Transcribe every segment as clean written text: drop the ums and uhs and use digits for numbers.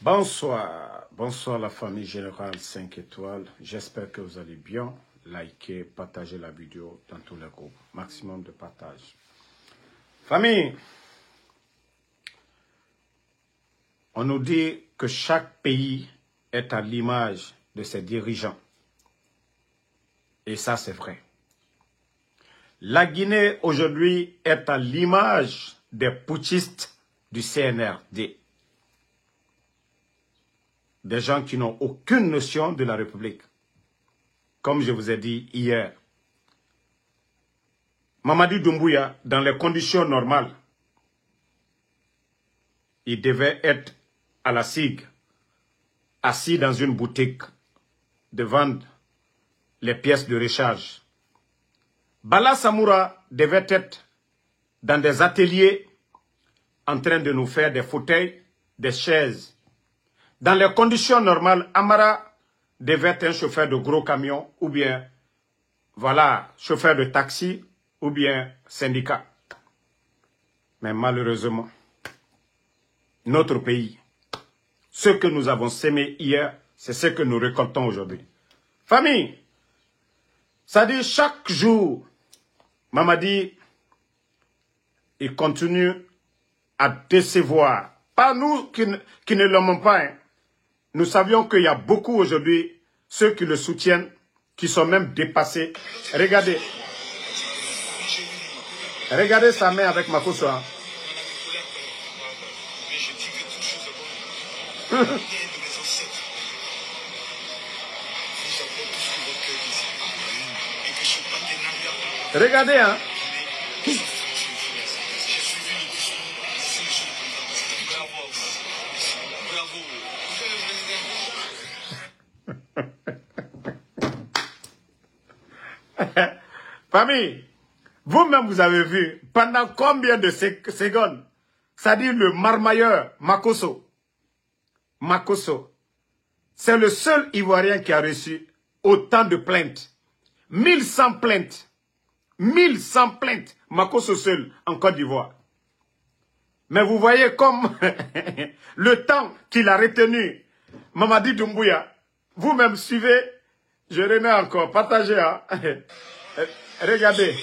Bonsoir, bonsoir la famille Générale 5 étoiles. J'espère que vous allez bien. Likez, partagez la vidéo dans tous les groupes. Maximum de partage. Famille, on nous dit que chaque pays est à l'image de ses dirigeants. Et ça, c'est vrai. La Guinée, aujourd'hui, est à l'image des putschistes du CNRD. Des gens qui n'ont aucune notion de la République. Comme je vous ai dit hier, Mamadi Doumbouya, dans les conditions normales, il devait être à la SIG, assis dans une boutique, de vendre les pièces de recharge. Bala Samoura devait être dans des ateliers en train de nous faire des fauteuils, des chaises. Dans les conditions normales, Amara devait être un chauffeur de gros camions ou bien, voilà, chauffeur de taxi ou bien syndicat. Mais malheureusement, notre pays, ce que nous avons sémé hier, c'est ce que nous récoltons aujourd'hui. Famille, ça dit chaque jour, Mamadi, il continue à décevoir. Pas nous qui ne l'aimons pas. Hein. Nous savions qu'il y a beaucoup aujourd'hui, ceux qui le soutiennent, qui sont même dépassés. Regardez. Regardez sa main avec Makosso. Hein. Regardez, hein. Famille, vous-même vous avez vu pendant combien de secondes, ça dit le marmailleur Makosso. Makosso, c'est le seul Ivoirien qui a reçu autant de plaintes. 1100 plaintes. 1100 plaintes. Makosso seul en Côte d'Ivoire. Mais vous voyez comme le temps qu'il a retenu Mamadi Doumbouya. Vous-même suivez. Je remets encore. Partagez. Hein. Regardez.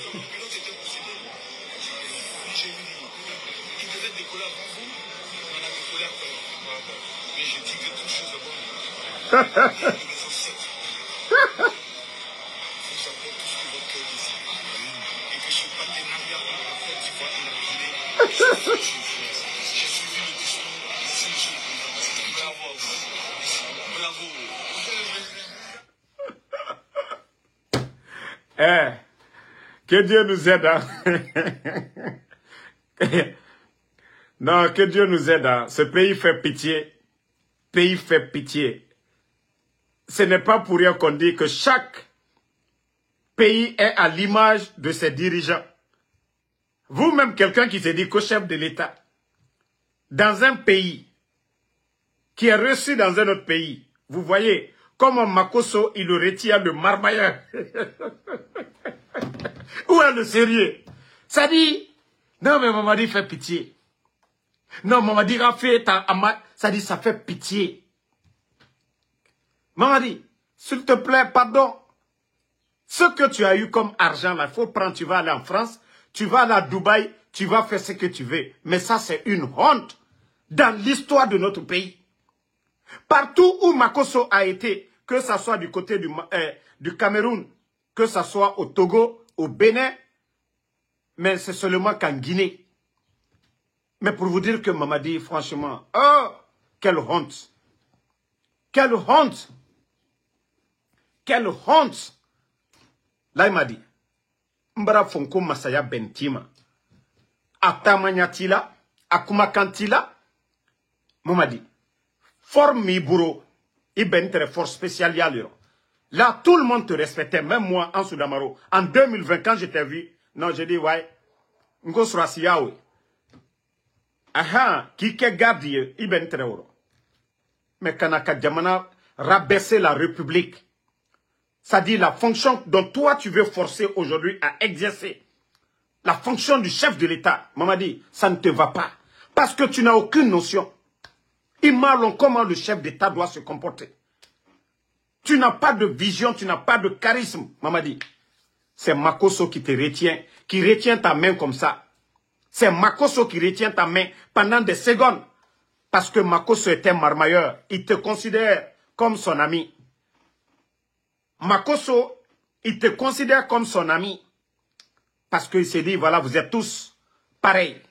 Que Dieu nous aide. Hein? Non, que Dieu nous aide. Hein? Ce pays fait pitié. Pays fait pitié. Ce n'est pas pour rien qu'on dit que chaque pays est à l'image de ses dirigeants. Vous-même, quelqu'un qui se dit co-chef de l'État, dans un pays qui est reçu dans un autre pays, vous voyez comment Makosso, il le retient le marmailleur. Où est le sérieux? Ça dit, non mais Mamadi fait pitié. Non, Mamadi Rafé, ça dit, ça fait pitié. Mamadi, s'il te plaît, pardon. Ce que tu as eu comme argent, là, il faut prendre, tu vas aller en France, tu vas aller à Dubaï, tu vas faire ce que tu veux. Mais ça, c'est une honte dans l'histoire de notre pays. Partout où Makosso a été, que ce soit du côté du Cameroun, que ce soit au Togo, au Bénin, mais c'est seulement qu'en Guinée. Mais pour vous dire que Mamadi, franchement, oh, quelle honte. Quelle honte. Quelle honte. Là, il m'a dit, Mbara Fonko Masaya Bentima, Atamanyatila, Akumakantila, Mamadi, forme Miburo, Iben très fort spécial yaliro. Là, tout le monde te respectait, même moi, en Soudamaro. En 2020, quand je t'ai vu, non, j'ai dit, ouais, Ngosrasiyawe. Aha, qui garde Iben très oro. Mais Kanaka Djamana rabaisser la République. Ça dit la fonction dont toi tu veux forcer aujourd'hui à exercer. La fonction du chef de l'État. Mamadi, ça ne te va pas. Parce que tu n'as aucune notion. Ils parlent comment le chef d'État doit se comporter. Tu n'as pas de vision, tu n'as pas de charisme, Mamadi. C'est Makosso qui te retient, qui retient ta main comme ça. C'est Makosso qui retient ta main pendant des secondes. Parce que Makosso est un marmailleur. Il te considère comme son ami. Makosso, il te considère comme son ami. Parce qu'il s'est dit, voilà, vous êtes tous pareils.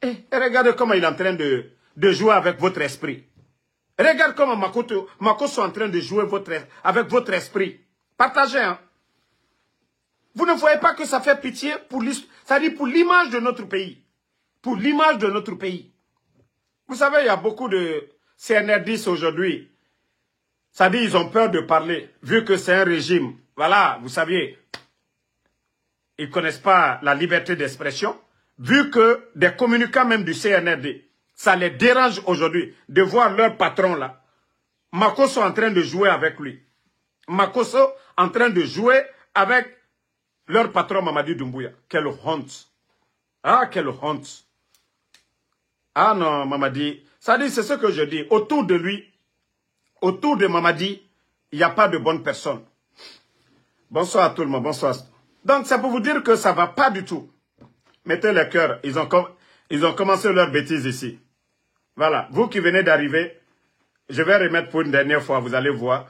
Et regardez comment il est en train de jouer avec votre esprit. Regarde comment Makosso est en train de jouer avec votre esprit. Partagez, hein. Vous ne voyez pas que ça fait pitié pour l'image de notre pays. Pour l'image de notre pays. Vous savez, il y a beaucoup de CNR10 aujourd'hui. Ça dit, ils ont peur de parler, vu que c'est un régime. Voilà, vous saviez, ils ne connaissent pas la liberté d'expression. Vu que des communicants même du CNRD, ça les dérange aujourd'hui de voir leur patron là. Makosso en train de jouer avec lui. Makosso en train de jouer avec leur patron Mamadi Doumbouya. Quelle honte. Ah, quelle honte. Ah non, Mamadi. Ça dit, c'est ce que je dis. Autour de lui, autour de Mamadi, il n'y a pas de bonnes personnes. Bonsoir à tout le monde, bonsoir. Donc, c'est pour vous dire que ça ne va pas du tout. Mettez les cœurs. Ils ont commencé leur bêtise ici. Voilà. Vous qui venez d'arriver, je vais remettre pour une dernière fois, vous allez voir.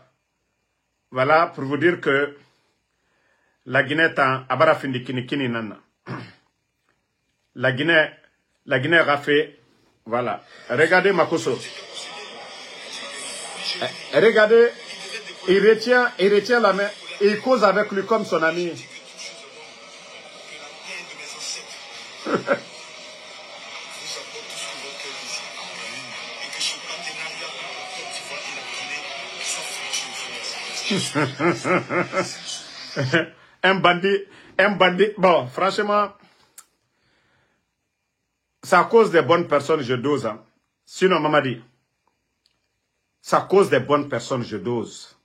Voilà, pour vous dire que la Guinée est en Abarafindikini Nana. La Guinée a fait, voilà. Regardez Makosso. Regardez, il retient la main et il cause avec lui comme son ami. un bandit. Bon, franchement, c'est à cause des bonnes personnes je dose. Hein. Sinon, Mamadi, c'est à cause des bonnes personnes je dose.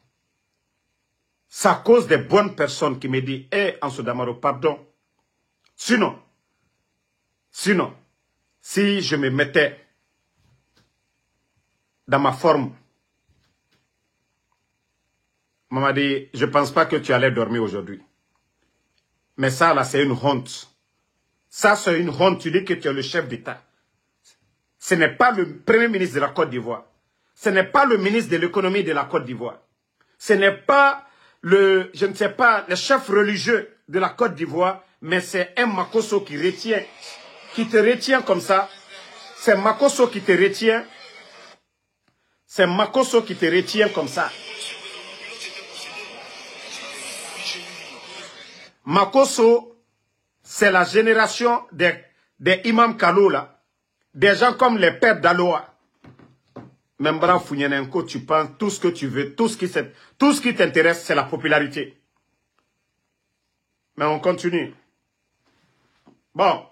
C'est à cause des bonnes personnes qui me disent, hé, Ansodamaro, pardon. Sinon, si je me mettais dans ma forme, Mamadi, je ne pense pas que tu allais dormir aujourd'hui. Mais ça, là, c'est une honte. Ça, c'est une honte. Tu dis que tu es le chef d'État. Ce n'est pas le premier ministre de la Côte d'Ivoire. Ce n'est pas le ministre de l'économie de la Côte d'Ivoire. Ce n'est pas le chef religieux de la Côte d'Ivoire, mais c'est un Makosso qui te retient comme ça. C'est Makosso qui te retient. C'est Makosso qui te retient comme ça. Makosso, c'est la génération des imams Kalo, là. Des gens comme les pères d'Aloa. Membra Founyenenko, tu penses tout ce que tu veux, tout ce qui t'intéresse, c'est la popularité. Mais on continue. Bon,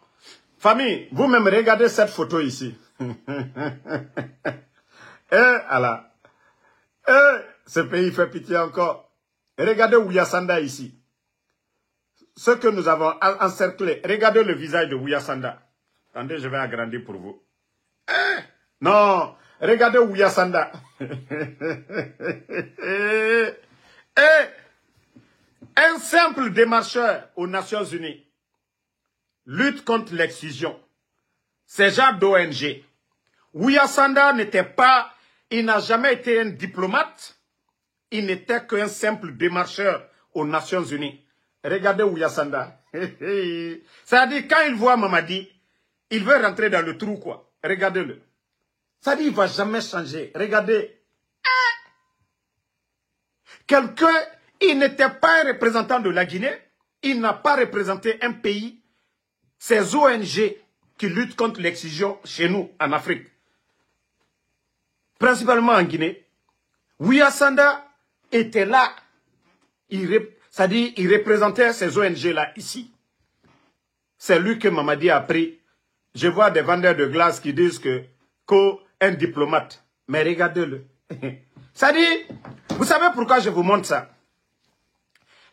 famille, vous-même regardez cette photo ici. Allah. Ce pays fait pitié encore. Regardez Ouyasanda ici. Ce que nous avons encerclé. Regardez le visage de Ouyasanda. Attendez, je vais agrandir pour vous. Non, regardez Ouyasanda. Un simple démarcheur aux Nations Unies lutte contre l'excision. C'est genre d'ONG. Ouyasanda n'était pas, il n'a jamais été un diplomate. Il n'était qu'un simple démarcheur aux Nations Unies. Regardez Ouyasanda. C'est-à-dire, quand il voit Mamadi, il veut rentrer dans le trou, quoi. Regardez-le. C'est-à-dire, il ne va jamais changer. Regardez. Quelqu'un, il n'était pas un représentant de la Guinée. Il n'a pas représenté un pays. Ces ONG qui luttent contre l'excision chez nous, en Afrique. Principalement en Guinée. Ouyasanda était là. C'est-à-dire, il représentait ces ONG-là ici. C'est lui que Mamadi a pris. Je vois des vendeurs de glace qui disent qu'un diplomate. Mais regardez-le. C'est-à-dire, vous savez pourquoi je vous montre ça?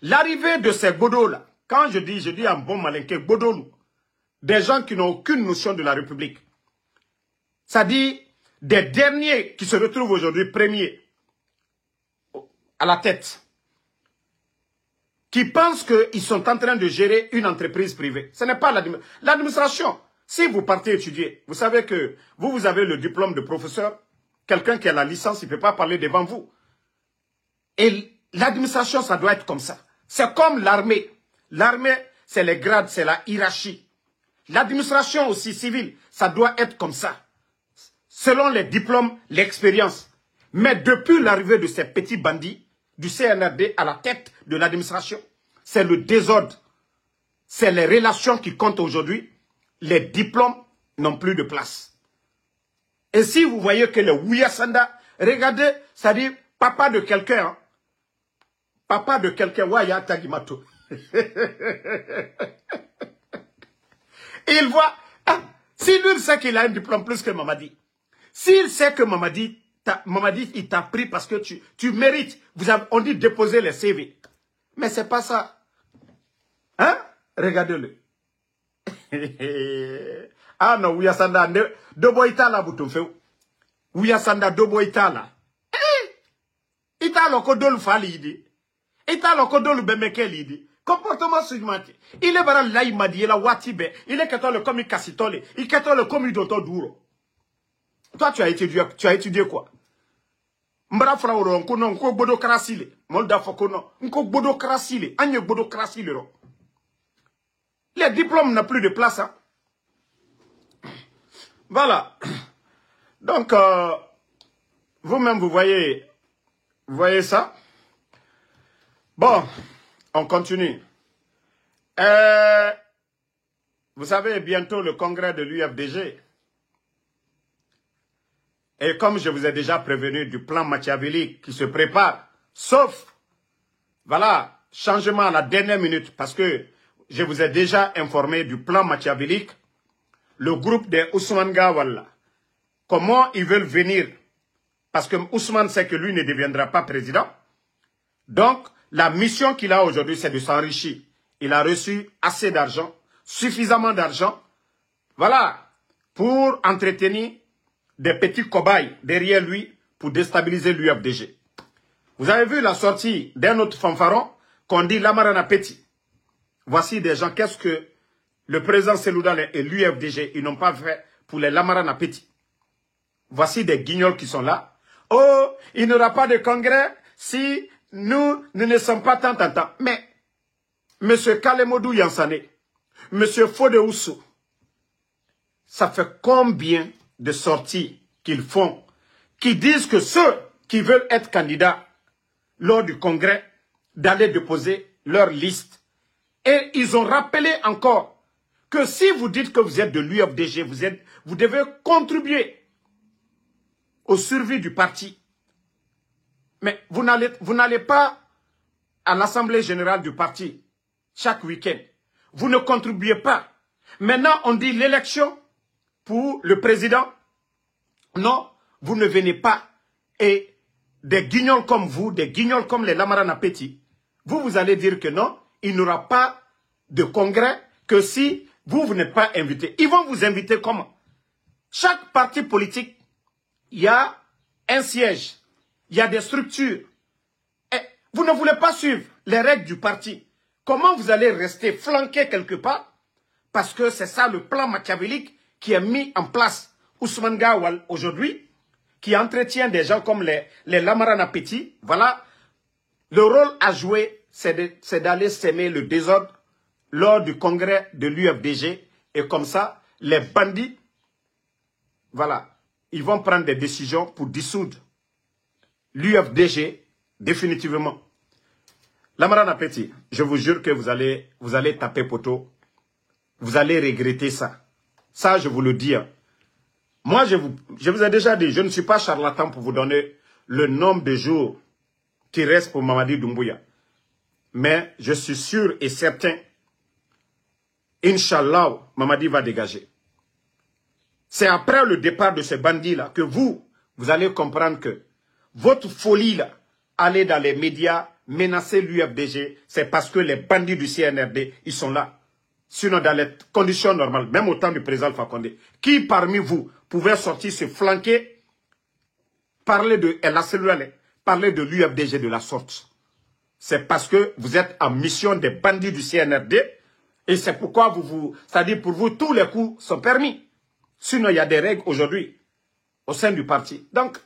L'arrivée de ces Godos-là, quand je dis en bon malinqué, Godos, des gens qui n'ont aucune notion de la République. C'est-à-dire, des derniers qui se retrouvent aujourd'hui premiers à la tête, qui pensent qu'ils sont en train de gérer une entreprise privée. Ce n'est pas l'administration. Si vous partez étudier, vous savez que vous avez le diplôme de professeur, quelqu'un qui a la licence, il ne peut pas parler devant vous. Et l'administration, ça doit être comme ça. C'est comme l'armée. L'armée, c'est les grades, c'est la hiérarchie. L'administration aussi civile, ça doit être comme ça. Selon les diplômes, l'expérience. Mais depuis l'arrivée de ces petits bandits, du CNRD à la tête de l'administration, c'est le désordre. C'est les relations qui comptent aujourd'hui. Les diplômes n'ont plus de place. Et si vous voyez que le Ouyasanda, regardez, ça dit papa de quelqu'un, hein? Papa de quelqu'un, Waya Tagimato. Il voit, ah, si lui sait qu'il a un diplôme plus que Mamadi, s'il sait que Mamadi, il t'a pris parce que tu mérites, on dit déposer les CV. Mais c'est pas ça. Hein? Regardez-le. Ah non, Ouyasanda, Dobo Itala, Boutoufeu. Ouyasanda, Dobo Itala. Italo Kodolu Falidi. Italo Kodolu Bemekeli. Comportement segmenté. Il est bara là, il m'a dit, il a Watibe. Il est qu'attend le commis Kassitole. Il qu'attend le commis d'Oto Douro. Toi, tu as étudié quoi? Mbra Frauro, on connaît, on bodo krasile. Molda Fokono, on bodo krasile. Agne bodo krasile. Les diplômes n'ont plus de place, hein? Voilà. Donc, vous-même, vous voyez ça? Bon, on continue. Vous savez, bientôt le congrès de l'UFDG. Et comme je vous ai déjà prévenu du plan machiavélique qui se prépare, sauf, voilà, changement à la dernière minute, parce que je vous ai déjà informé du plan machiavélique, le groupe des Ousmane Gawala, comment ils veulent venir, parce que Ousmane sait que lui ne deviendra pas président. Donc, la mission qu'il a aujourd'hui, c'est de s'enrichir. Il a reçu assez d'argent, suffisamment d'argent, voilà, pour entretenir des petits cobayes derrière lui pour déstabiliser l'UFDG. Vous avez vu la sortie d'un autre fanfaron qu'on dit Lamarana Petit. Voici des gens, qu'est-ce que le président Seloudal et l'UFDG, ils n'ont pas fait pour les Lamarana Petit. Voici des guignols qui sont là. Oh, il n'y aura pas de congrès si nous ne sommes pas tant. Mais, M. Kalemodou Yansane, M. Fode Oussou, ça fait combien de sorties qu'ils font, qui disent que ceux qui veulent être candidats lors du congrès, d'aller déposer leur liste. Et ils ont rappelé encore que si vous dites que vous êtes de l'UFDG, vous devez contribuer aux survies du parti. Mais vous n'allez pas à l'Assemblée générale du parti chaque week-end. Vous ne contribuez pas. Maintenant, on dit l'élection pour le président. Non, vous ne venez pas. Et des guignols comme vous, des guignols comme les Lamarana Petit, vous allez dire que non, il n'y aura pas de congrès que si vous n'êtes pas invité. Ils vont vous inviter comment? Chaque parti politique, il y a un siège, il y a des structures. Et vous ne voulez pas suivre les règles du parti. Comment vous allez rester flanqué quelque part? Parce que c'est ça le plan machiavélique qui est mis en place. Ousmane Gawal aujourd'hui, qui entretient des gens comme les Lamarana Petit. Voilà, le rôle à jouer, c'est d'aller s'aimer le désordre lors du congrès de l'UFDG. Et comme ça, les bandits, voilà, ils vont prendre des décisions pour dissoudre l'UFDG définitivement. Lamarana Petit, je vous jure que vous allez taper poteau. Vous allez regretter ça. Ça, je vous le dis. Hein. Moi, je vous ai déjà dit, je ne suis pas charlatan pour vous donner le nombre de jours qui reste pour Mamadi Doumbouya. Mais je suis sûr et certain, Inch'Allah, Mamadi va dégager. C'est après le départ de ces bandits-là que vous allez comprendre que votre folie-là, aller dans les médias, menacer l'UFDG, c'est parce que les bandits du CNRD, ils sont là. Sinon, dans les conditions normales, même au temps du président Fakonde, qui parmi vous pouvait sortir se flanquer parler de la cellule, parler de l'UFDG de la sorte, c'est parce que vous êtes en mission des bandits du CNRD et c'est pourquoi c'est-à-dire pour vous, tous les coups sont permis. Sinon, il y a des règles aujourd'hui au sein du parti. Donc,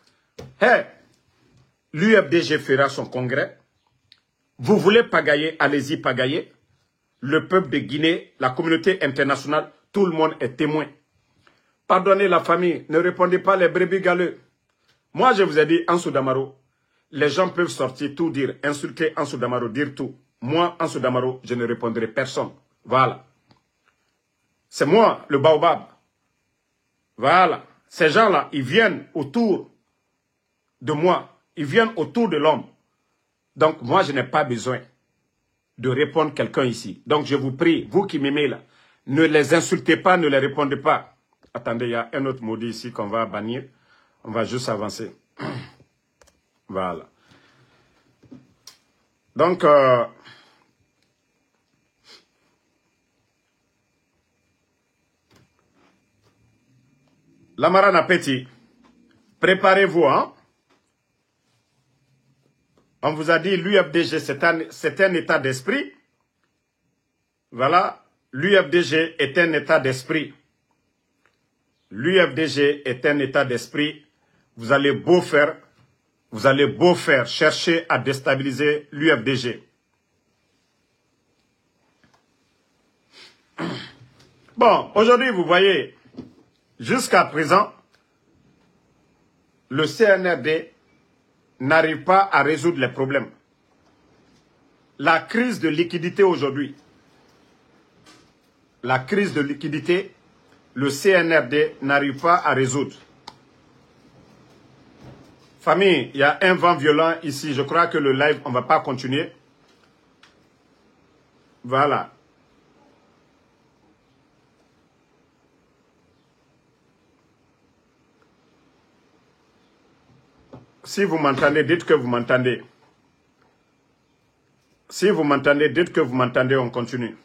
l'UFDG fera son congrès. Vous voulez pagailler, allez-y pagailler. Le peuple de Guinée, la communauté internationale, tout le monde est témoin. Pardonnez la famille, ne répondez pas les brebis galeux. Moi, je vous ai dit, Ansou Damaro, les gens peuvent sortir, tout dire, insulter Ansou Damaro, dire tout. Moi, Ansou Damaro, je ne répondrai personne. Voilà. C'est moi, le baobab. Voilà. Ces gens-là, ils viennent autour de moi. Ils viennent autour de l'homme. Donc, moi, je n'ai pas besoin de répondre à quelqu'un ici. Donc, je vous prie, vous qui m'aimez là, ne les insultez pas, ne les répondez pas. Attendez, il y a un autre maudit ici qu'on va bannir. On va juste avancer. Voilà. Donc, Lamarana Petit, préparez-vous, hein. On vous a dit l'UFDG, c'est un état d'esprit. Voilà, l'UFDG est un état d'esprit. L'UFDG est un état d'esprit. Vous allez beau faire chercher à déstabiliser l'UFDG. Bon, aujourd'hui, vous voyez, jusqu'à présent, le CNRD n'arrive pas à résoudre les problèmes. La crise de liquidité aujourd'hui, la crise de liquidité, le CNRD n'arrive pas à résoudre. Famille, il y a un vent violent ici. Je crois que le live, on ne va pas continuer. Voilà. Si vous m'entendez, dites que vous m'entendez. Si vous m'entendez, dites que vous m'entendez, on continue.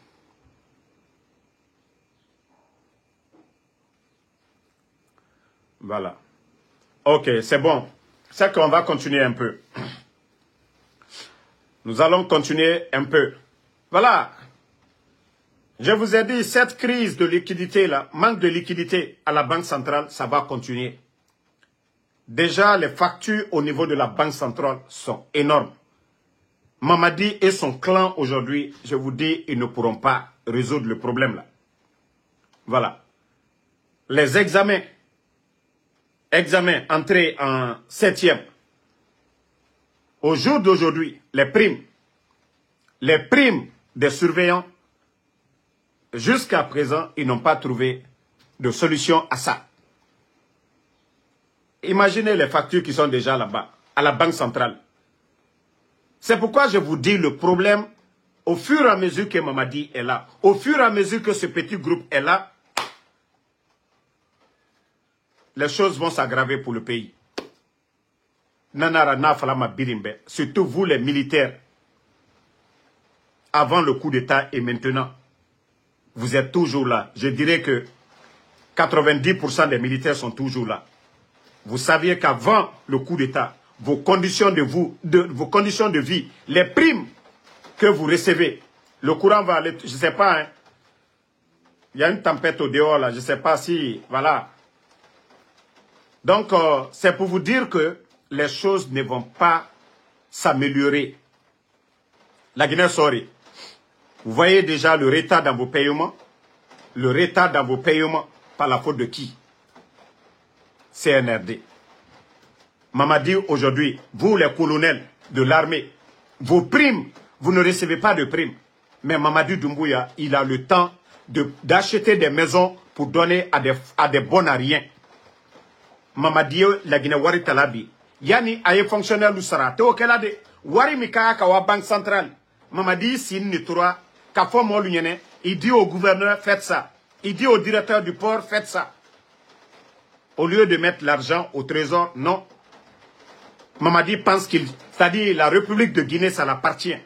Voilà. Ok, c'est bon. C'est qu'on va continuer un peu. Nous allons continuer un peu. Voilà. Je vous ai dit, cette crise de liquidité, là, manque de liquidité à la Banque centrale, ça va continuer. Déjà, les factures au niveau de la Banque centrale sont énormes. Mamadi et son clan aujourd'hui, je vous dis, ils ne pourront pas résoudre le problème là. Voilà. Les examens entrés en 7e. Au jour d'aujourd'hui, les primes des surveillants, jusqu'à présent, ils n'ont pas trouvé de solution à ça. Imaginez les factures qui sont déjà là-bas, à la Banque centrale. C'est pourquoi je vous dis le problème, au fur et à mesure que Mamadi est là, au fur et à mesure que ce petit groupe est là, les choses vont s'aggraver pour le pays. Nanara Nafalama Birimbe, surtout vous les militaires, avant le coup d'État et maintenant, vous êtes toujours là. Je dirais que 90% des militaires sont toujours là. Vous saviez qu'avant le coup d'État, vos conditions de vie, les primes que vous recevez, le courant va aller, je ne sais pas, hein. Il y a une tempête au dehors là, je ne sais pas si, voilà. Donc, c'est pour vous dire que les choses ne vont pas s'améliorer. La Guinée-Sorry, vous voyez déjà le retard dans vos paiements. Le retard dans vos paiements par la faute de qui? CNRD. Mamadi, aujourd'hui, vous les colonels de l'armée, vos primes, vous ne recevez pas de primes. Mais Mamadi Doumbouya, il a le temps d'acheter des maisons pour donner à des bonariens. Mamadi, la Guinée-Wari Talabi. Yani, aye fonctionnaire du Sara. Te okela de, Wari Mikaya Kawa Banque Centrale. Mamadi, si Nitura, Kafo Molunyene, il dit au gouverneur, faites ça. Il dit au directeur du port, faites ça. Au lieu de mettre l'argent au trésor, non. Mamadi pense c'est-à-dire la République de Guinée, ça l'appartient.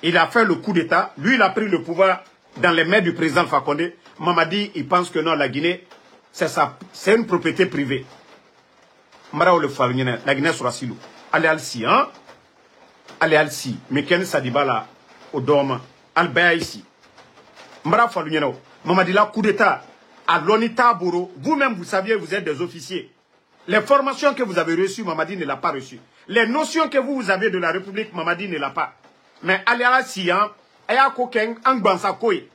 Il a fait le coup d'État. Lui, il a pris le pouvoir dans les mains du président Alpha Condé. Mamadi, il pense que non, la Guinée, c'est une propriété privée. Mara le Falunyene, la Guinée sur Asilo. Allez Alci, hein? Allez Alci. Mais Ken Sadiba là, au Doma. Albert ici. Mara Falunyene. Mamadi la coup d'état. À l'ONITA Boro. Vous-même, vous saviez, vous êtes des officiers. Les formations que vous avez reçues, Mamadi ne l'a pas reçue. Les notions que vous avez de la République, Mamadi ne l'a pas. Mais allez Alci, hein? Aya Koken, Angbansa Koye.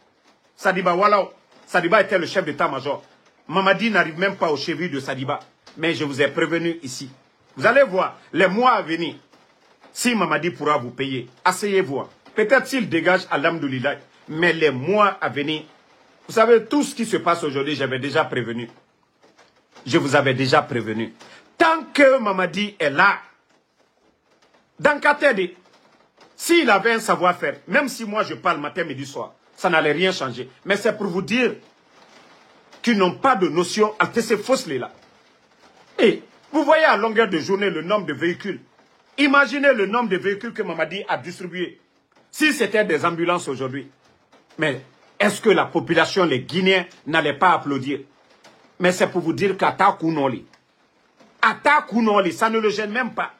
Sadiba Walao. Sadiba était le chef d'état-major. Mamadi n'arrive même pas aux chevilles de Sadiba. Mais je vous ai prévenu ici. Vous allez voir, les mois à venir, si Mamadi pourra vous payer, asseyez-vous. Peut-être s'il dégage, alhamdoulilah. Mais les mois à venir, vous savez, tout ce qui se passe aujourd'hui, j'avais déjà prévenu. Je vous avais déjà prévenu. Tant que Mamadi est là, dans Katede, s'il avait un savoir-faire, même si moi je parle matin, midi, soir, ça n'allait rien changer. Mais c'est pour vous dire qu'ils n'ont pas de notion à ces fausses là. Et vous voyez à longueur de journée le nombre de véhicules. Imaginez le nombre de véhicules que Mamadi a distribués. Si c'était des ambulances aujourd'hui. Mais est-ce que la population, les Guinéens, n'allaient pas applaudir? Mais c'est pour vous dire qu'Ata Kounoli, ça ne le gêne même pas.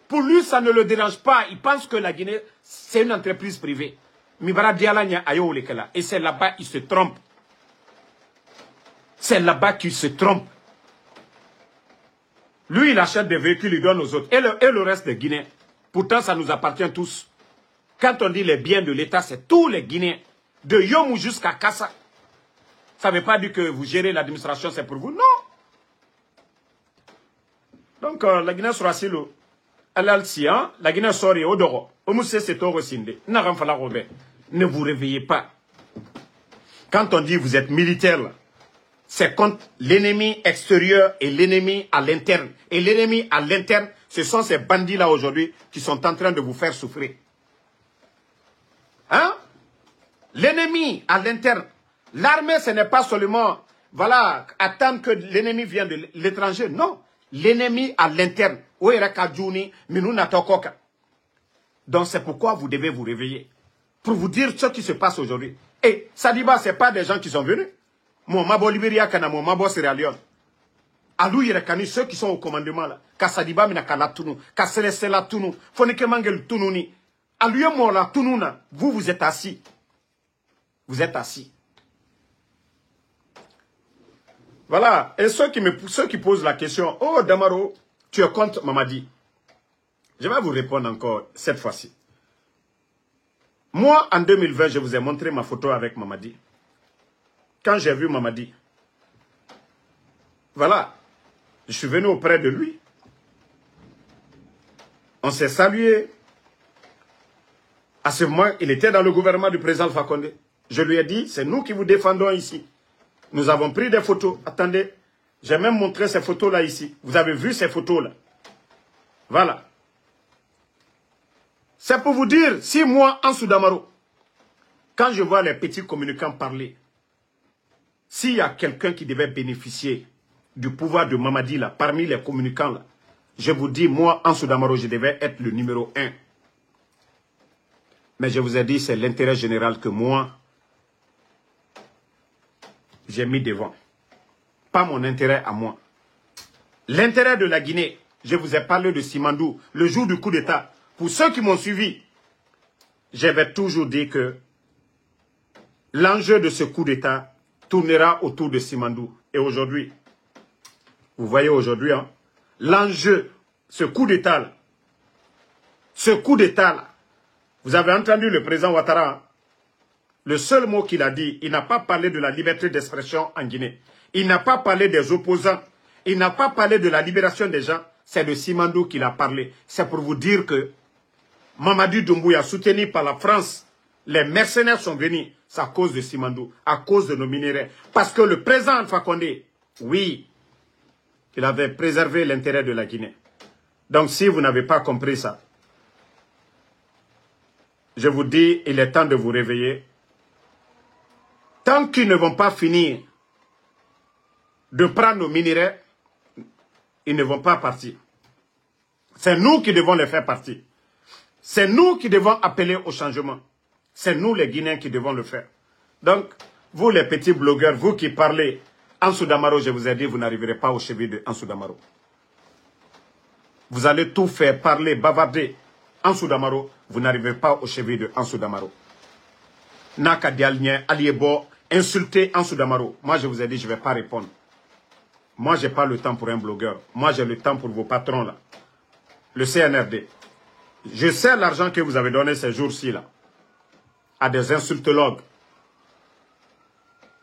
Pour lui, ça ne le dérange pas. Il pense que la Guinée, c'est une entreprise privée. Et c'est là-bas qu'il se trompe. C'est là-bas qu'il se trompe. Lui, il achète des véhicules, il donne aux autres. Et le reste des Guinéens. Pourtant, ça nous appartient tous. Quand on dit les biens de l'État, c'est tous les Guinéens. De Yomou jusqu'à Kassa. Ça ne veut pas dire que vous gérez l'administration, c'est pour vous. Non. Donc, la Guinée sera si l'eau. Al-Alcian, la Guinée sort au Doro. Ne vous réveillez pas. Quand on dit vous êtes militaire, c'est contre l'ennemi extérieur et l'ennemi à l'interne. Et l'ennemi à l'interne, ce sont ces bandits-là aujourd'hui qui sont en train de vous faire souffrir. Hein? L'ennemi à l'interne. L'armée, ce n'est pas seulement, voilà, attendre que l'ennemi vienne de l'étranger. Non. L'ennemi à l'interne. Donc c'est pourquoi vous devez vous réveiller. Pour vous dire ce qui se passe aujourd'hui. Et Sadiba, ce n'est pas des gens qui sont venus. Mon Mabo Libéria, mon Mabo Sierra Leone. Alou Yerekani, ceux qui sont au commandement là. Sadiba Minakala Tunu, Selesela Tunu, Fonike Mangel Tununi. Alou Mola Tununa. Vous êtes assis. Vous êtes assis. Voilà. Et ceux qui posent la question, oh Damaro, tu es contre Mamadi. Je vais vous répondre encore cette fois-ci. Moi, en 2020, je vous ai montré ma photo avec Mamadi. Quand j'ai vu Mamadi, voilà, je suis venu auprès de lui. On s'est salué. À ce moment, il était dans le gouvernement du président Alpha Condé. Je lui ai dit, c'est nous qui vous défendons ici. Nous avons pris des photos. Attendez, j'ai même montré ces photos-là ici. Vous avez vu ces photos-là. Voilà. C'est pour vous dire, si moi, en Soudamaro, quand je vois les petits communicants parler, s'il y a quelqu'un qui devait bénéficier du pouvoir de Mamadi, là, parmi les communicants, là, je vous dis, moi, en Soudamaro, je devais être le numéro 1. Mais je vous ai dit, c'est l'intérêt général que moi, j'ai mis devant. Pas mon intérêt à moi. L'intérêt de la Guinée, je vous ai parlé de Simandou, le jour du coup d'État. Pour ceux qui m'ont suivi, j'avais toujours dit que l'enjeu de ce coup d'État tournera autour de Simandou. Et aujourd'hui, vous voyez aujourd'hui, hein, l'enjeu, ce coup d'État, vous avez entendu le président Ouattara, hein, le seul mot qu'il a dit, il n'a pas parlé de la liberté d'expression en Guinée. Il n'a pas parlé des opposants. Il n'a pas parlé de la libération des gens. C'est de Simandou qu'il a parlé. C'est pour vous dire que Mamadi Doumbouya, soutenu par la France, les mercenaires sont venus. C'est à cause de Simandou, à cause de nos minéraux. Parce que le président Alpha Condé, oui, il avait préservé l'intérêt de la Guinée. Donc si vous n'avez pas compris ça, je vous dis, il est temps de vous réveiller. Tant qu'ils ne vont pas finir de prendre nos minéraux, ils ne vont pas partir. C'est nous qui devons les faire partir. C'est nous qui devons appeler au changement. C'est nous les Guinéens qui devons le faire. Donc, vous les petits blogueurs, vous qui parlez en Soudamaro, je vous ai dit, vous n'arriverez pas au chevet de en Soudamaro. Vous allez tout faire, parler, bavarder. Ansou Damaro, vous n'arrivez pas au chevet de Ansou Damaro. Naka Dialnien, Aliebo, insulter Ansou Damaro. Moi, je vous ai dit, je ne vais pas répondre. Moi, je n'ai pas le temps pour un blogueur. Moi, j'ai le temps pour vos patrons, là. Le CNRD. Je sais l'argent que vous avez donné ces jours-ci, là, à des insultologues.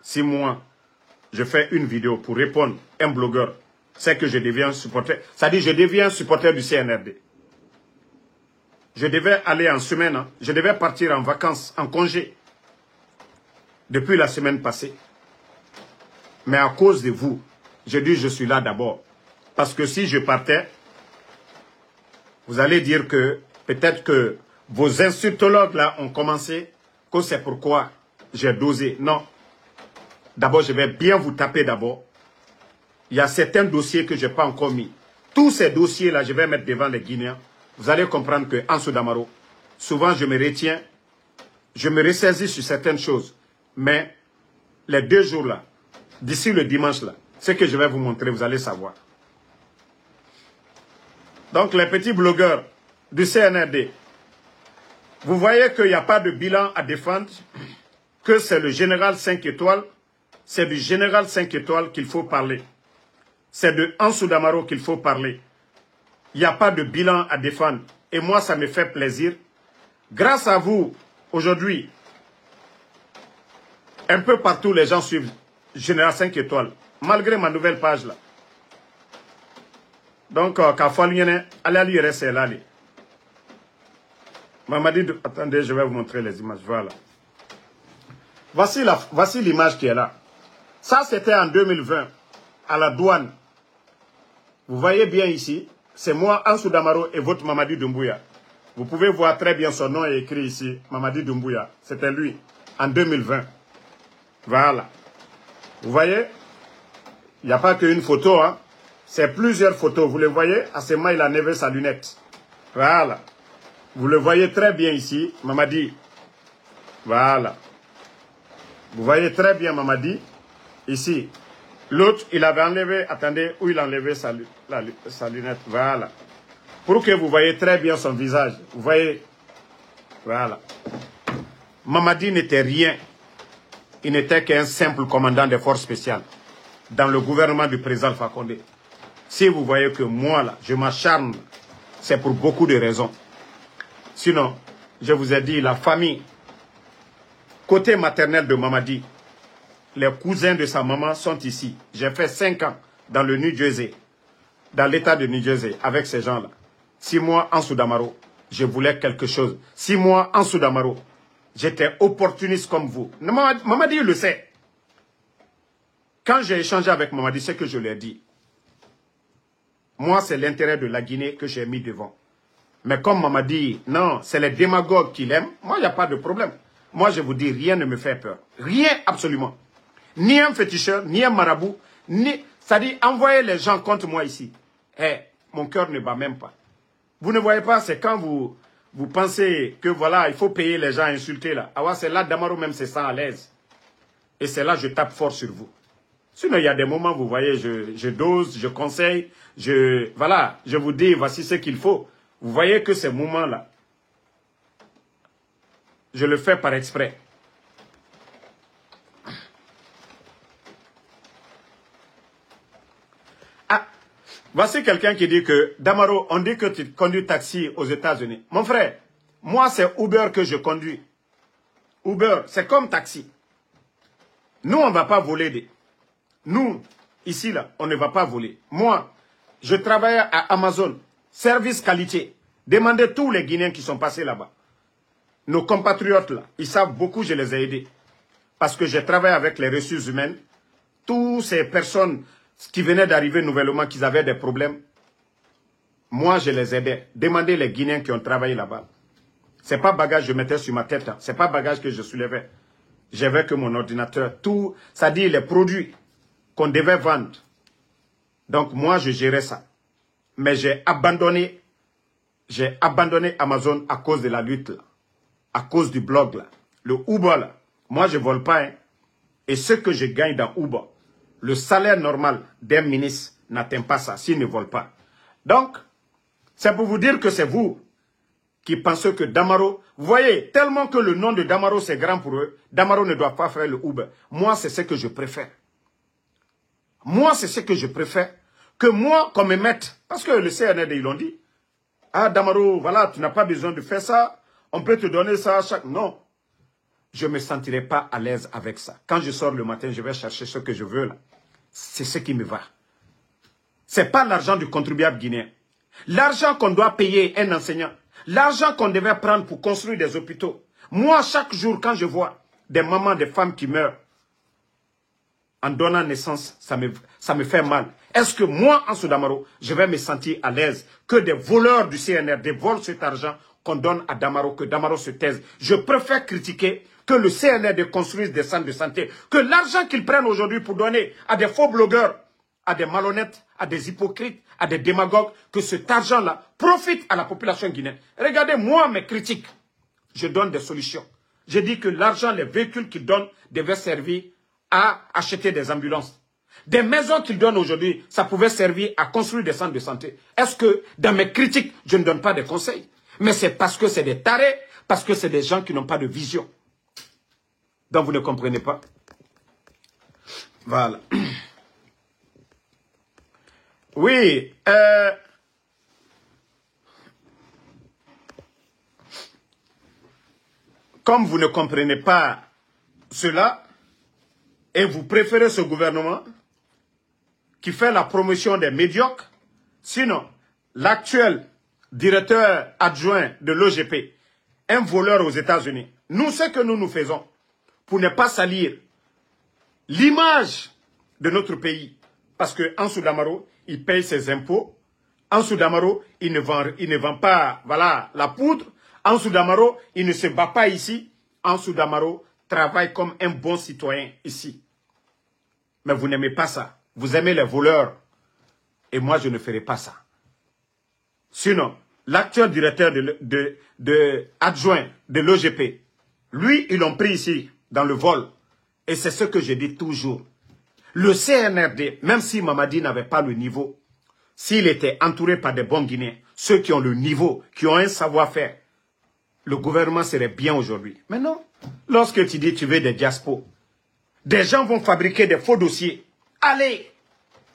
6 mois, je fais une vidéo pour répondre à un blogueur. C'est que je deviens supporter. C'est-à-dire, je deviens supporter du CNRD. Je devais aller en semaine, hein. Je devais partir en vacances, en congé, depuis la semaine passée. Mais à cause de vous, je dis je suis là d'abord. Parce que si je partais, vous allez dire que peut-être que vos insultologues là ont commencé, que c'est pourquoi j'ai dosé. Non. D'abord, je vais bien vous taper d'abord. Il y a certains dossiers que je n'ai pas encore mis. Tous ces dossiers-là, je vais mettre devant les Guinéens. Vous allez comprendre que Ansou Damaro, souvent je me retiens, je me ressaisis sur certaines choses. Mais les 2 jours-là, d'ici le dimanche-là, ce que je vais vous montrer, vous allez savoir. Donc les petits blogueurs du CNRD, vous voyez qu'il n'y a pas de bilan à défendre, que c'est le général 5 étoiles, c'est du général 5 étoiles qu'il faut parler. C'est de Ansou Damaro qu'il faut parler. Il n'y a pas de bilan à défendre. Et moi, ça me fait plaisir. Grâce à vous, aujourd'hui, un peu partout, les gens suivent Général 5 étoiles, malgré ma nouvelle page là. Donc, allez lire là. Mamadi, attendez, je vais vous montrer les images. Voilà. Voici l'image qui est là. Ça, c'était en 2020, à la douane. Vous voyez bien ici, c'est moi, Ansou Damaro, et votre Mamadi Doumbouya. Vous pouvez voir très bien son nom est écrit ici, Mamadi Doumbouya. C'était lui, en 2020. Voilà. Vous voyez, il n'y a pas qu'une photo, hein. C'est plusieurs photos. Vous le voyez, à ce moment, il a enlevé sa lunette. Voilà. Vous le voyez très bien ici, Mamadi. Voilà. Vous voyez très bien Mamadi, ici. L'autre, il avait enlevé, attendez, où il a enlevé sa lunette. Voilà. Pour que vous voyez très bien son visage. Vous voyez. Voilà. Mamadi n'était rien. Il n'était qu'un simple commandant des forces spéciales dans le gouvernement du président Alpha Condé. Si vous voyez que moi, là, je m'acharne, c'est pour beaucoup de raisons. Sinon, je vous ai dit, la famille, côté maternel de Mamadi, les cousins de sa maman sont ici. J'ai fait 5 ans dans le New Jersey, dans l'état de New Jersey, avec ces gens-là. 6 mois en Damaro, je voulais quelque chose. 6 mois en Damaro, j'étais opportuniste comme vous. Mamadi le sait. Quand j'ai échangé avec Mamadi, c'est que je lui ai dit. Moi, c'est l'intérêt de la Guinée que j'ai mis devant. Mais comme Mamadi, non, c'est les démagogues qui l'aiment, moi, il n'y a pas de problème. Moi, je vous dis, rien ne me fait peur. Rien, absolument. Ni un féticheur, ni un marabout, ni... C'est-à-dire, envoyez les gens contre moi ici. Eh, mon cœur ne bat même pas. Vous ne voyez pas, c'est quand vous pensez que, voilà, il faut payer les gens insultés, là. Ah ouais, c'est là, Damaro même se sent à l'aise. Et c'est là, je tape fort sur vous. Sinon, il y a des moments, vous voyez, je dose, je conseille, voilà, je vous dis, voici ce qu'il faut. Vous voyez que ces moments-là, je le fais par exprès. Ah, voici quelqu'un qui dit que, Damaro, on dit que tu conduis taxi aux États-Unis. Mon frère, moi, c'est Uber que je conduis. Uber, c'est comme taxi. Nous, on ne va pas voler des... Nous, ici, là, on ne va pas voler. Moi, je travaille à Amazon, service qualité. Demandez tous les Guinéens qui sont passés là-bas. Nos compatriotes, là, ils savent beaucoup, je les ai aidés. Parce que j'ai travaillé avec les ressources humaines. Toutes ces personnes qui venaient d'arriver nouvellement, qui avaient des problèmes, moi, je les aidais. Demandez les Guinéens qui ont travaillé là-bas. Ce n'est pas bagage que je mettais sur ma tête. Hein. Ce n'est pas bagage que je soulevais. J'avais que mon ordinateur. Tout, ça dit les produits qu'on devait vendre. Donc, moi, je gérais ça. Mais j'ai abandonné Amazon à cause de la lutte, là. À cause du blog, là. Le Uber, là. Moi, je ne vole pas. Hein. Et ce que je gagne dans Uber, le salaire normal d'un ministre n'atteint pas ça, s'il ne vole pas. Donc, C'est pour vous dire que c'est vous qui pensez que Damaro... Vous voyez, tellement que le nom de Damaro, c'est grand pour eux, Damaro ne doit pas faire le Uber. Moi, c'est ce que je préfère. Moi, c'est ce que je préfère. Que moi, qu'on me mette... Parce que le CNRD, ils l'ont dit. Ah, Damaro, voilà, tu n'as pas besoin de faire ça. On peut te donner ça à chaque... Non. Je ne me sentirai pas à l'aise avec ça. Quand je sors le matin, je vais chercher ce que je veux là. C'est ce qui me va. Ce n'est pas l'argent du contribuable guinéen. L'argent qu'on doit payer un enseignant. L'argent qu'on devait prendre pour construire des hôpitaux. Moi, chaque jour, quand je vois des mamans, des femmes qui meurent en donnant naissance, ça me fait mal. Est-ce que moi, Ansou Damaro, je vais me sentir à l'aise que des voleurs du CNRD volent cet argent qu'on donne à Damaro, que Damaro se taise? Je préfère critiquer que le CNRD construise des centres de santé, que l'argent qu'ils prennent aujourd'hui pour donner à des faux blogueurs, à des malhonnêtes, à des hypocrites, à des démagogues, que cet argent-là profite à la population guinéenne. Regardez, moi, mes critiques, je donne des solutions. Je dis que l'argent, les véhicules qu'ils donnent devaient servir à acheter des ambulances. Des maisons qu'ils donnent aujourd'hui, ça pouvait servir à construire des centres de santé. Est-ce que dans mes critiques, je ne donne pas des conseils? Mais c'est parce que c'est des tarés, parce que c'est des gens qui n'ont pas de vision. Donc vous ne comprenez pas. Voilà. Oui. Comme vous ne comprenez pas cela, et vous préférez ce gouvernement qui fait la promotion des médiocres, sinon l'actuel directeur adjoint de l'OGP, un voleur aux États-Unis, nous, ce que nous faisons pour ne pas salir l'image de notre pays, parce que Ansou Damaro, il paye ses impôts, Ansou Damaro, il ne vend pas, voilà, la poudre, Ansou Damaro, il ne se bat pas ici, Ansou Damaro travaille comme un bon citoyen ici. Mais vous n'aimez pas ça. Vous aimez les voleurs. Et moi, je ne ferai pas ça. Sinon, l'actuel directeur adjoint de l'OGP, lui, ils l'ont pris ici, dans le vol. Et c'est ce que je dis toujours. Le CNRD, même si Mamadi n'avait pas le niveau, s'il était entouré par des bons Guinéens, ceux qui ont le niveau, qui ont un savoir-faire, le gouvernement serait bien aujourd'hui. Mais non, lorsque tu dis tu veux des diaspos, des gens vont fabriquer des faux dossiers. Allez,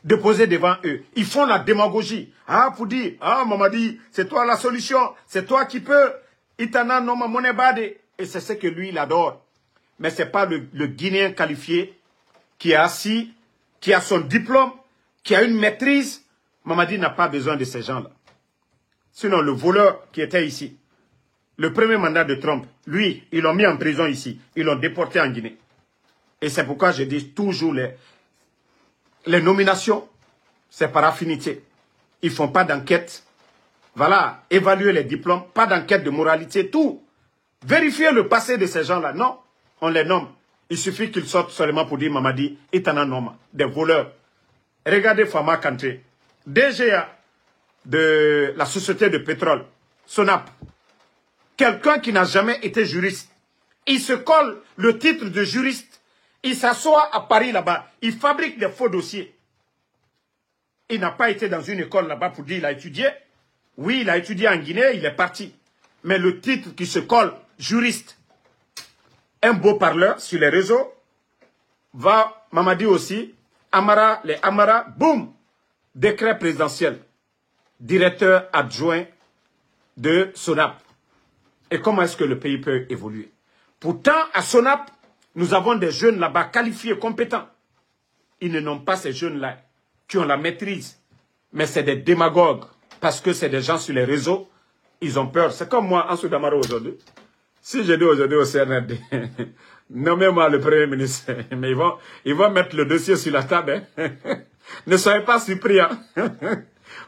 déposer devant eux. Ils font la démagogie. Ah, pour dire, ah, Mamadi, c'est toi la solution. C'est toi qui peux. Itana noma monebade. Et c'est ce que lui, il adore. Mais ce n'est pas le Guinéen qualifié qui est assis, qui a son diplôme, qui a une maîtrise. Mamadi n'a pas besoin de ces gens-là. Sinon, le voleur qui était ici, le premier mandat de Trump, lui, ils l'ont mis en prison ici. Ils l'ont déporté en Guinée. Et c'est pourquoi je dis toujours les nominations, c'est par affinité. Ils ne font pas d'enquête. Voilà, évaluer les diplômes, pas d'enquête de moralité, tout. Vérifier le passé de ces gens-là. Non, on les nomme. Il suffit qu'ils sortent seulement pour dire Mamadi, Itana Noma, des voleurs. Regardez Fama Kanté, DGA de la société de pétrole, Sonap. Quelqu'un qui n'a jamais été juriste. Il se colle le titre de juriste. Il s'assoit à Paris là-bas. Il fabrique des faux dossiers. Il n'a pas été dans une école là-bas pour dire qu'il a étudié. Oui, il a étudié en Guinée, il est parti. Mais le titre qui se colle, juriste, un beau parleur sur les réseaux, va, Mamadi aussi, Amara, les Amara, boum, décret présidentiel, directeur adjoint de Sonap. Et comment est-ce que le pays peut évoluer? Pourtant, à Sonap, nous avons des jeunes là-bas qualifiés, compétents. Ils n'ont pas ces jeunes-là qui ont la maîtrise. Mais c'est des démagogues. Parce que c'est des gens sur les réseaux. Ils ont peur. C'est comme moi, Ansou Damaro aujourd'hui. Si je dis aujourd'hui au CNRD, nommez-moi le Premier ministre. Mais ils vont mettre le dossier sur la table. Hein. Ne soyez pas surpris. Hein.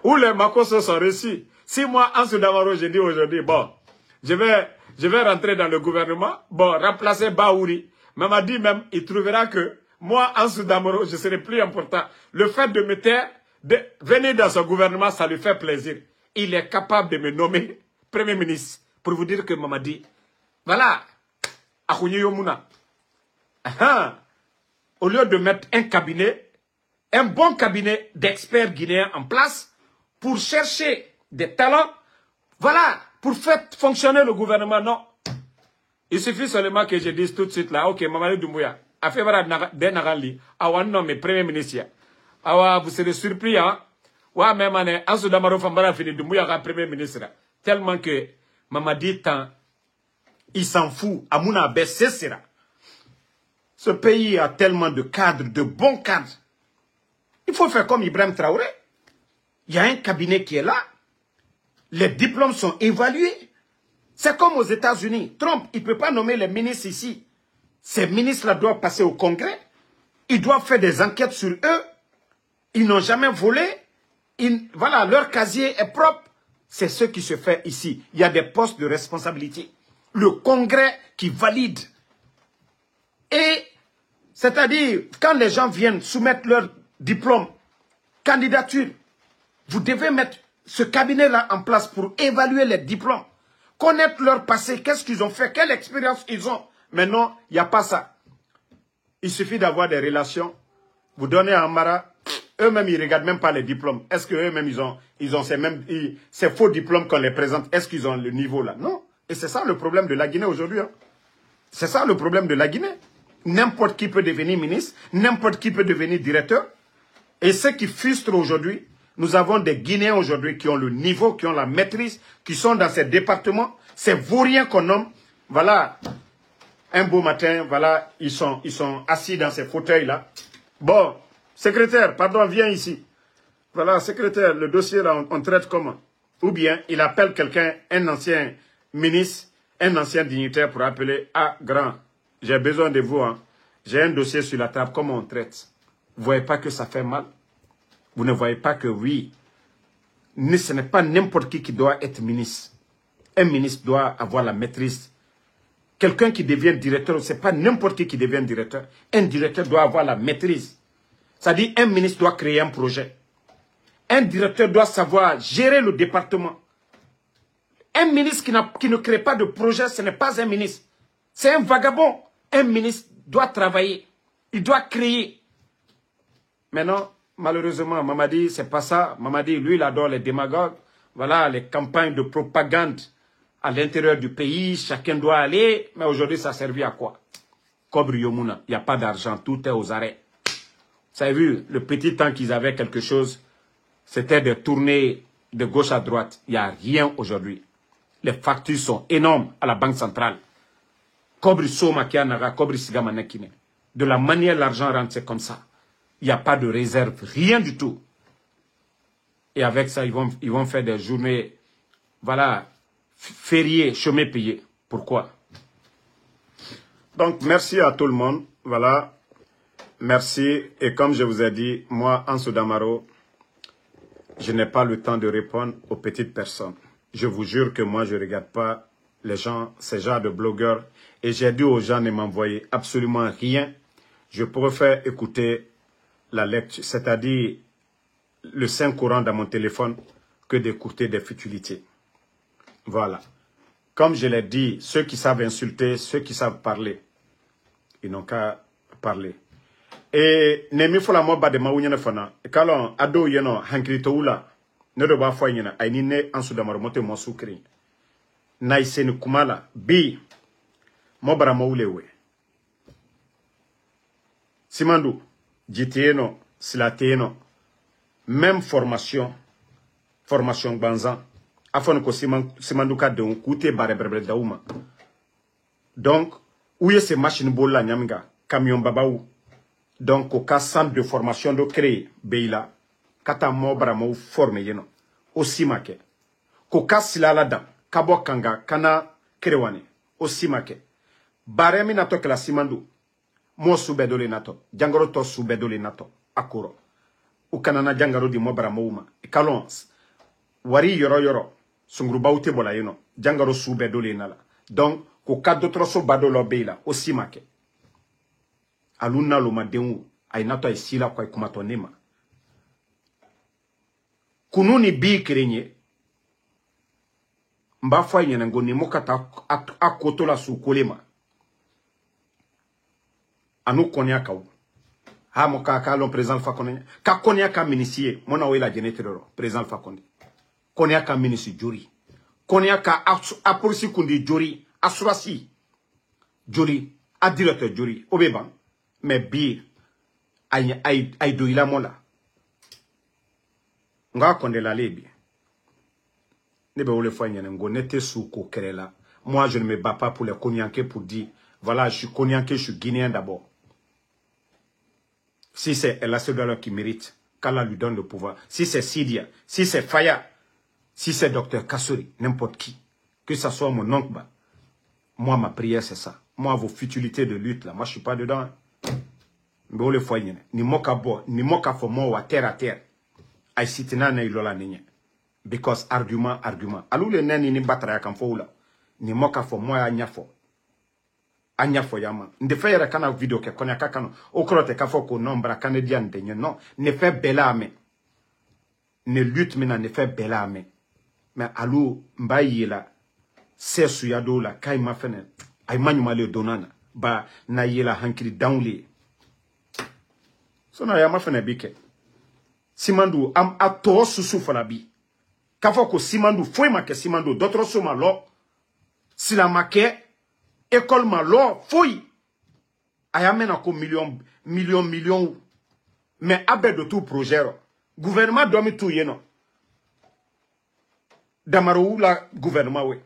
Où les Makosos sont reçus. Si moi, Ansou Damaro, je dis aujourd'hui, bon, je vais rentrer dans le gouvernement. Bon, remplacer Baouri. Mamadi même, il trouvera que moi, Ansou Damaro, je serai plus important. Le fait de me taire, de venir dans son gouvernement, ça lui fait plaisir. Il est capable de me nommer Premier ministre pour vous dire que Mamadi, voilà, au lieu de mettre un cabinet, un bon cabinet d'experts guinéens en place pour chercher des talents, voilà, pour faire fonctionner le gouvernement. Non. Il suffit seulement que je dise tout de suite là, ok, Mamadi Doumbouya, a fait des nagali, awa non, mais premier ministre. Awa, vous serez surpris, hein? Wa même année, Ansou Damaro Fambara fini Doumbouya comme premier ministre. Tellement que Mamadi Tan, il s'en fout. Amouna baissé sera. Ce pays a tellement de cadres, de bons cadres. Il faut faire comme Ibrahim Traoré. Il y a un cabinet qui est là. Les diplômes sont évalués. C'est comme aux États-Unis. Trump, il ne peut pas nommer les ministres ici. Ces ministres-là doivent passer au Congrès. Ils doivent faire des enquêtes sur eux. Ils n'ont jamais volé. Voilà, leur casier est propre. C'est ce qui se fait ici. Il y a des postes de responsabilité. Le Congrès qui valide. Et, c'est-à-dire, quand les gens viennent soumettre leur diplôme, candidature, vous devez mettre ce cabinet-là en place pour évaluer les diplômes, connaître leur passé, qu'est-ce qu'ils ont fait, quelle expérience ils ont. Mais non, il n'y a pas ça. Il suffit d'avoir des relations. Vous donnez à Amara, eux-mêmes, ils ne regardent même pas les diplômes. Est-ce qu'eux-mêmes, ils ont ces faux diplômes qu'on les présente, est-ce qu'ils ont le niveau là? Non. Et c'est ça le problème de la Guinée aujourd'hui. Hein. C'est ça le problème de la Guinée. N'importe qui peut devenir ministre, n'importe qui peut devenir directeur. Et ce qui frustre aujourd'hui, nous avons des Guinéens aujourd'hui qui ont le niveau, qui ont la maîtrise, qui sont dans ces départements. C'est vaurien qu'on nomme. Voilà, un beau matin, voilà, ils sont assis dans ces fauteuils-là. Bon, secrétaire, pardon, viens ici. Voilà, secrétaire, le dossier là, on traite comment? Ou bien, il appelle quelqu'un, un ancien ministre, un ancien dignitaire pour appeler, ah, grand, j'ai besoin de vous, hein. J'ai un dossier sur la table, comment on traite? Vous ne voyez pas que ça fait mal? Vous ne voyez pas que oui, ce n'est pas n'importe qui doit être ministre. Un ministre doit avoir la maîtrise. Quelqu'un qui devient directeur, ce n'est pas n'importe qui devient directeur. Un directeur doit avoir la maîtrise. C'est-à-dire, un ministre doit créer un projet. Un directeur doit savoir gérer le département. Un ministre qui ne crée pas de projet, ce n'est pas un ministre. C'est un vagabond. Un ministre doit travailler. Il doit créer. Maintenant, malheureusement, Mamadi, c'est pas ça. Mamadi, lui, il adore les démagogues. Voilà, les campagnes de propagande à l'intérieur du pays. Chacun doit aller. Mais aujourd'hui, ça a servi à quoi? Kobre Yomuna, il n'y a pas d'argent. Tout est aux arrêts. Vous avez vu, le petit temps qu'ils avaient quelque chose, c'était de tourner de gauche à droite. Il n'y a rien aujourd'hui. Les factures sont énormes à la Banque centrale. Kobre Soma Kianaga, Kobre Sigamanekine. De la manière l'argent rentre, c'est comme ça. Il n'y a pas de réserve, rien du tout. Et avec ça, ils vont faire des journées, voilà, fériées, chômés payés. Pourquoi? Donc, merci à tout le monde. Voilà, merci. Et comme je vous ai dit, moi, Ansou Damaro, je n'ai pas le temps de répondre aux petites personnes. Je vous jure que moi, je ne regarde pas les gens, ces genres de blogueurs. Et j'ai dit aux gens de m'envoyer absolument rien. Je préfère écouter la lecture, c'est-à-dire le Saint-Coran dans mon téléphone, que d'écouter des futilités. Voilà. Comme je l'ai dit, ceux qui savent insulter, ceux qui savent parler, ils n'ont qu'à parler. Et nemi fola mo ba de mawunya fana kalon ado yeno hankrito ula ne do ba fo nyina ay ni ne Ansou Damaro mote mo sukri na iseni kumala bi mo bara mawulewe Simandou jiteno silateno même formation banzan afon ko Simandou ka de kute bare berber dauma donc où est ces machines bolla nyamga camion babaou. Donc, au cas centre de formation de créer, Beila, kata mo bramo formé yeno, aussi make. Ko cas sila la dan, kabo kanga, kana krewane, aussi make. Baremi nato ke la Simandou, mo soubedole nato, jangoro to soubedole nato, akuro. Ou kanana jangaro di mo bramo uma, e kalon, wari yoro, sungruba ute bola yeno, jangaro soubedole nala. Donc, ko kado troso badolo Beila, aussi make. Aluna loma dengu ainato ay sila kwa kumatonema kununi bi kerenye mba fwa nyene ngoni mokata akoto la sukolema anu konya kaw ha moka ka lon président Alpha Condé ka konya ka ministre mona wela genetero président Alpha Condé Konya ka ministre jori. Konya ka apolisi kundi jori. Asurasi jori. A directeur jori. Obeban. Mais bi. Ay do ila mola. Nga konde la lebi. Nebe ou le fois ngo nete sou ko kerela. Moi je ne me bats pas pour les Konyanké pour dire voilà, je suis Konyanké, je suis Guinéen d'abord. Si c'est El Assedouala qui mérite, qu'Allah lui donne le pouvoir. Si c'est Sidia, si c'est Faya, si c'est Dr Kassouri, n'importe qui, que ce soit mon oncle, moi ma prière c'est ça. Moi vos futilités de lutte là, moi je suis pas dedans. Mais on le voit, ni moka bo, ni moka fo mo wa terre à terre. Ay sitina na ilola nenye. Because argument. Alou le neni ni batra ya kamfo la. Ni moka fo mo ya nyafo. Anyafo yama. Nde fe yere kana video ke konya kakano. Okrote kafo ko nombra canadien denye. Non. Ne fait bela ame. Ne lutte mena ne fait bela ame. Mais alou mbayi la. Sesu yado la. Kai ma fene. Ay manyuma le donana. Ba na yela hankiri downli. So na yama fene bike. Simandu am ato susu falabi. Kafo ko simandu foi ma ke simandu. D'autres so ma lo. Sila ma ke. École malo, fouille. Ayamena ko million. Mais abe de tout projet. Gouvernement domi tout yeno. Damarou la gouvernement we.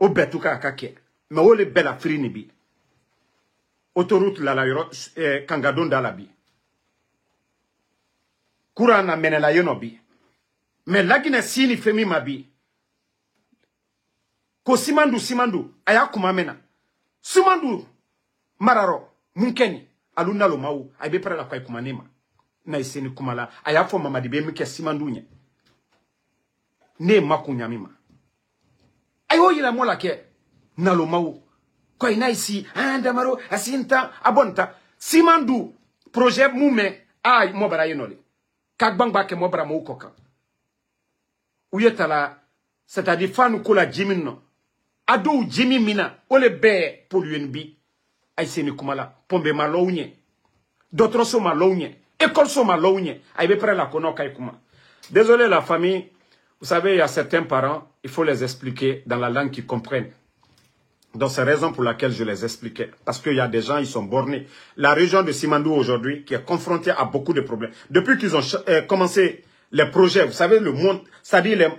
O betuka akake. Mais o le bela frini bi. Autoroute la kangadon da la bi. Kurana menela yeno bi. Mais lagine sini femi ma bi. Ko simandu aya kumamena simandu mararo munkeni aluna lo mawu aybe pere la kwa kumanema na iseni kumala aya fo mamadi be mike simandu nye ne makunya mima ayo yila mola ke na lo mawu ko ina isi andamaro asinta abonta simandu projet mume ay mobara yenole kagbangba ke mobara mo koka uyetala c'est-à-dire fanu ko la jimin no Adou Jimmy Mina, ole be polluenbi, aïseni kumala, pombe malounye, d'autres sont malounye, école sont malounye, aïbe près la konoka kuma. Désolé la famille, vous savez, il y a certains parents, il faut les expliquer dans la langue qu'ils comprennent. Donc c'est la raison pour laquelle je les expliquais. Parce qu'il y a des gens, ils sont bornés. La région de Simandou aujourd'hui, qui est confrontée à beaucoup de problèmes. Depuis qu'ils ont commencé les projets, vous savez, c'est-à-dire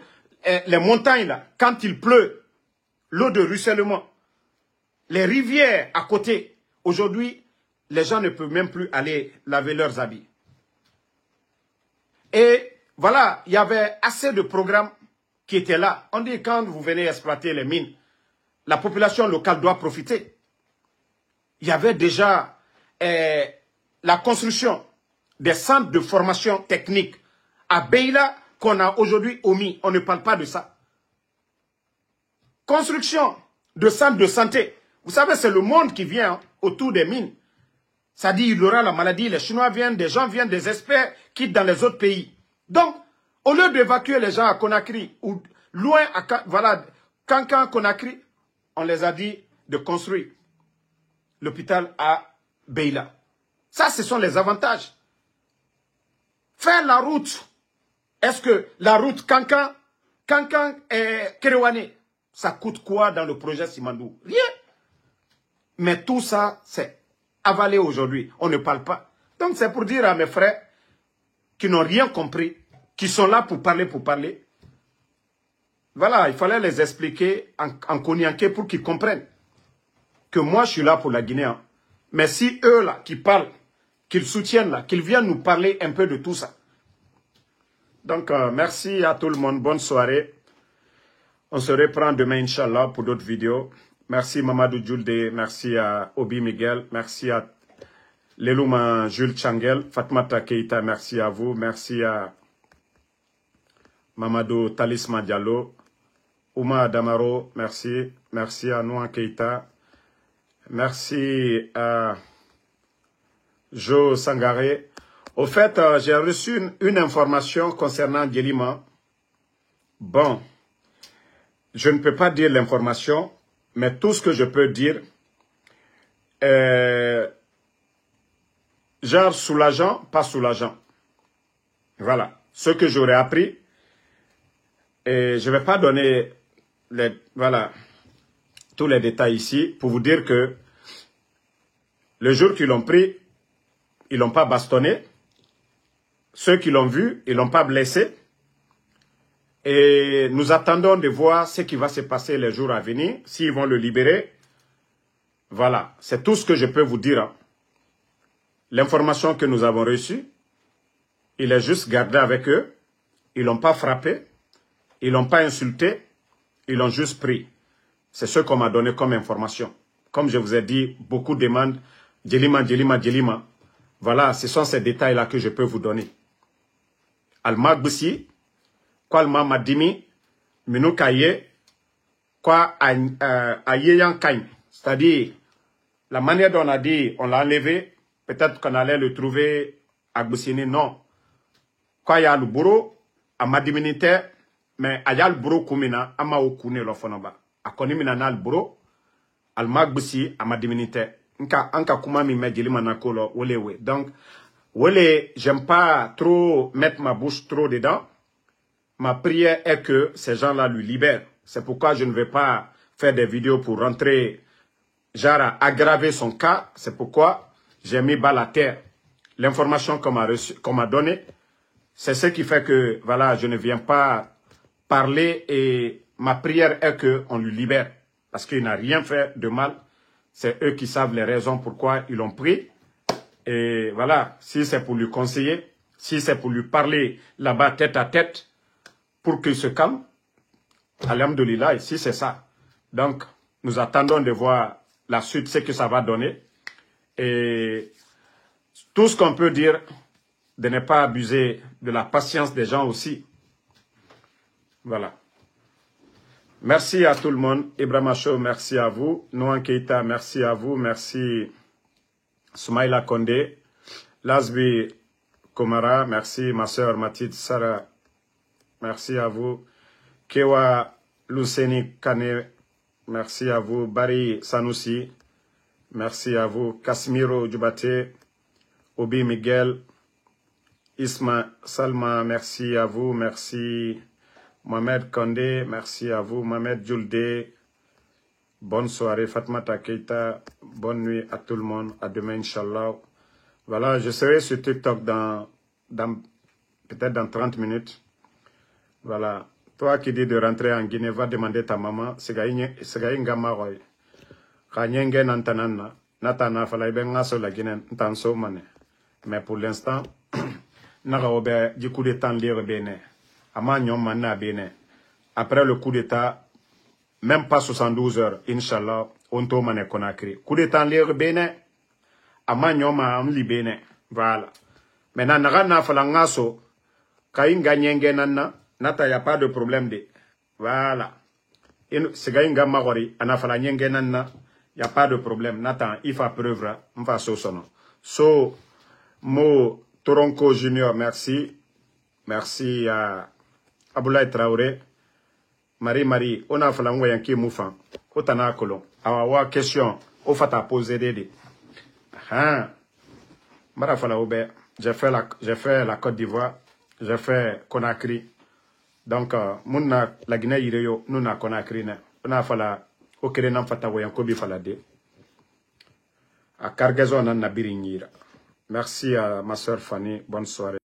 les montagnes là, quand il pleut, l'eau de ruissellement, les rivières à côté. Aujourd'hui, les gens ne peuvent même plus aller laver leurs habits. Et voilà, il y avait assez de programmes qui étaient là. On dit quand vous venez exploiter les mines, la population locale doit profiter. Il y avait déjà la construction des centres de formation technique à Beila qu'on a aujourd'hui omis. On ne parle pas de ça. Construction de centres de santé. Vous savez, c'est le monde qui vient autour des mines. Ça dit, il y aura la maladie, les Chinois viennent, des gens viennent, des experts quittent dans les autres pays. Donc, au lieu d'évacuer les gens à Conakry, ou loin à, voilà, Kankan, Conakry, on les a dit de construire l'hôpital à Beila. Ça, ce sont les avantages. Faire la route. Est-ce que la route Kankan et Kerewane, ça coûte quoi dans le projet Simandou? Rien. Mais tout ça, c'est avalé aujourd'hui. On ne parle pas. Donc c'est pour dire à mes frères qui n'ont rien compris, qui sont là pour parler. Voilà, il fallait les expliquer en Konyanké pour qu'ils comprennent que moi je suis là pour la Guinée. Hein. Mais si eux là, qui parlent, qu'ils soutiennent là, qu'ils viennent nous parler un peu de tout ça. Donc merci à tout le monde, bonne soirée. On se reprend demain, Inch'Allah, pour d'autres vidéos. Merci Mamadou Djoulde, merci à Obi Miguel, merci à Lelouma Jules Changel, Fatmata Keita, merci à vous, merci à Mamadou Talisma Diallo, Ouma Damaro, merci, merci à Nouan Keita, merci à Jo Sangaré. Au fait, j'ai reçu une information concernant Guélima. Bon. Je ne peux pas dire l'information, mais tout ce que je peux dire, genre soulageant, pas soulageant. Voilà. Ce que j'aurais appris, Et je ne vais pas donner tous les détails ici pour vous dire que le jour qu'ils l'ont pris, ils ne l'ont pas bastonné. Ceux qui l'ont vu, ils ne l'ont pas blessé. Et nous attendons de voir ce qui va se passer les jours à venir, s'ils vont le libérer. Voilà, c'est tout ce que je peux vous dire. L'information que nous avons reçue, il est juste gardé avec eux. Ils ne l'ont pas frappé, ils ne l'ont pas insulté, ils l'ont juste pris. C'est ce qu'on m'a donné comme information. Comme je vous ai dit, beaucoup demandent Djelima, Djelima, Djelima. Voilà, ce sont ces détails-là que je peux vous donner. Alma Gboussi, quoi Alma Madimi, Minou Kaye, quoi Ayeyan Kaye. C'est-à-dire, la manière dont on a dit, on l'a enlevé, peut-être qu'on allait le trouver à Gboussini, non. Quoi il y a le bureau, à Madiminité, mais il y a le bureau Koumina, à Maokoune, l'ofonaba. À Konimina na le bureau, Alma Gboussi, à Madiminité. Anka Kouma mi me Djelima Nakolo, Olewe. Donc, Ole, j'aime pas trop mettre ma bouche trop dedans. Ma prière est que ces gens-là lui libèrent. C'est pourquoi je ne vais pas faire des vidéos pour rentrer, genre à aggraver son cas. C'est pourquoi j'ai mis bas la terre. L'information qu'on m'a donnée, c'est ce qui fait que, voilà, je ne viens pas parler et ma prière est qu'on lui libère. Parce qu'il n'a rien fait de mal. C'est eux qui savent les raisons pourquoi ils l'ont pris. Et voilà, si c'est pour lui conseiller, si c'est pour lui parler là-bas tête à tête, pour qu'il se calme, alhamdoulilah, si c'est ça. Donc, nous attendons de voir la suite, ce que ça va donner. Et tout ce qu'on peut dire, de ne pas abuser de la patience des gens aussi. Voilà. Merci à tout le monde. Ibrahim Acho, merci à vous. Nouan Keita, merci à vous. Merci Soumaïla Kondé. Lasbi Komara, merci. Ma soeur Mathilde Sarah, merci à vous. Kewa Luseni Kane, merci à vous. Bari Sanoussi, merci à vous. Casimiro Djubate, Obi Miguel, Isma Salma, merci à vous. Merci Mohamed Kondé, merci à vous. Mohamed Djoulde, bonne soirée. Fatmata Keita, bonne nuit à tout le monde. À demain, Inch'Allah. Voilà, je serai sur TikTok peut-être dans 30 minutes. Voilà. Toi qui dis de rentrer en Guinée, va demander ta maman. C'est Gaïnga Maroy. Kanyenge Nantanana. Natana Falaïben Naso la Guinée. Ntanso Mane. Mais pour l'instant, Nagaobe, du coup d'état lire Bénin. Après le coup d'état, même pas 72 heures, Inch'Allah, on tombe Conakry. Coup d'état lire Bénin, Amanyoma Amli Bénin. Voilà. Maintenant, Nagana Falangaso, Kain Ganyenge Nana, Nata, y a pas de problème de. Voilà. Segainga Magori, Anafalanyenge Nana, y a pas de problème. Nata, il faut preuve, on va sono. So, Mo Toronko Junior, merci. Merci à Aboulaye Traoré, Marie, on a fait l'envoyer un qui moufant. Otana Kolon. Awa question, au fata poser des. Ah, Marafala Obe, j'ai fait la Côte d'Ivoire, j'ai fait Conakry. Donc, la Guinée Iréo, nous na Conakry, on a fait la Okerenan fata voyan kobi falade. À Cargaison, on a Biringira. Merci à ma soeur Fanny, bonne soirée.